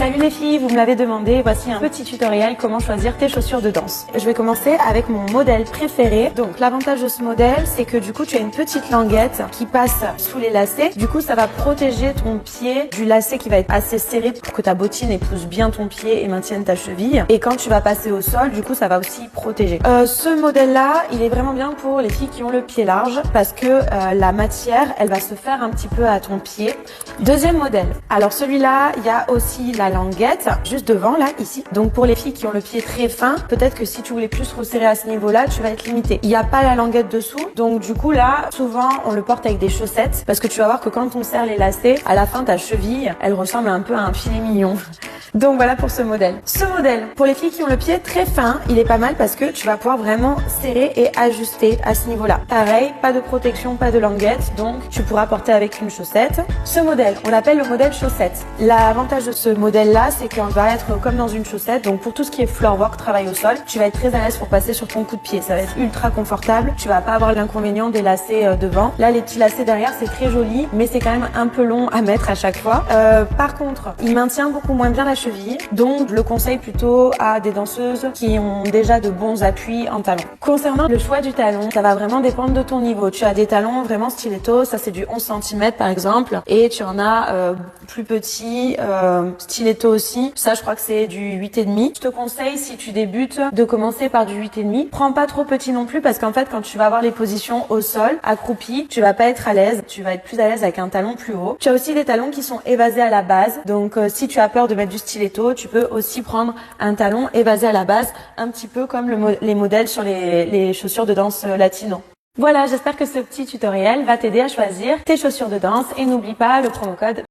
Salut les filles, vous me l'avez demandé, voici un petit tutoriel comment choisir tes chaussures de danse. Je vais commencer avec mon modèle préféré. Donc l'avantage de ce modèle, c'est que du coup tu as une petite languette qui passe sous les lacets. Du coup ça va protéger ton pied du lacet qui va être assez serré pour que ta bottine épouse bien ton pied et maintienne ta cheville. Et quand tu vas passer au sol, du coup ça va aussi protéger. Ce modèle là, il est vraiment bien pour les filles qui ont le pied large parce que la matière, elle va se faire un petit peu à ton pied. Deuxième modèle. Alors celui-là, il y a aussi la languette juste devant là, ici. Donc pour les filles qui ont le pied très fin, peut-être que si tu voulais plus resserrer à ce niveau-là, tu vas être limité. Il n'y a pas la languette dessous, donc du coup là, souvent on le porte avec des chaussettes parce que tu vas voir que quand on serre les lacets, à la fin ta cheville, elle ressemble un peu à un filet mignon. Donc voilà pour ce modèle. Ce modèle, pour les filles qui ont le pied très fin, il est pas mal parce que tu vas pouvoir vraiment serrer et ajuster à ce niveau-là. Pareil, pas de protection, pas de languette, donc tu pourras porter avec une chaussette. Ce modèle, on l'appelle le modèle chaussette. L'avantage de ce modèle-là, c'est qu'on va être comme dans une chaussette, donc pour tout ce qui est floor work, travail au sol, tu vas être très à l'aise pour passer sur ton coup de pied. Ça va être ultra confortable, tu vas pas avoir l'inconvénient des lacets devant. Là, les petits lacets derrière, c'est très joli, mais c'est quand même un peu long à mettre à chaque fois. Par contre, il maintient beaucoup moins bien la cheville, donc je le conseille plutôt à des danseuses qui ont déjà de bons appuis en talons. Concernant le choix du talon, ça va vraiment dépendre de ton niveau. Tu as des talons vraiment stiletto, ça c'est du 11 cm par exemple, et tu en as plus petits, stiletto aussi, ça je crois que c'est du 8,5. Je te conseille, si tu débutes, de commencer par du 8,5. Prends pas trop petit non plus parce qu'en fait quand tu vas avoir les positions au sol, accroupi, tu vas pas être à l'aise, tu vas être plus à l'aise avec un talon plus haut. Tu as aussi des talons qui sont évasés à la base, donc si tu as peur de mettre du stiletto, tu peux aussi prendre un talon évasé à la base, un petit peu comme les modèles sur les chaussures de danse latino. Voilà, j'espère que ce petit tutoriel va t'aider à choisir tes chaussures de danse et n'oublie pas le promo code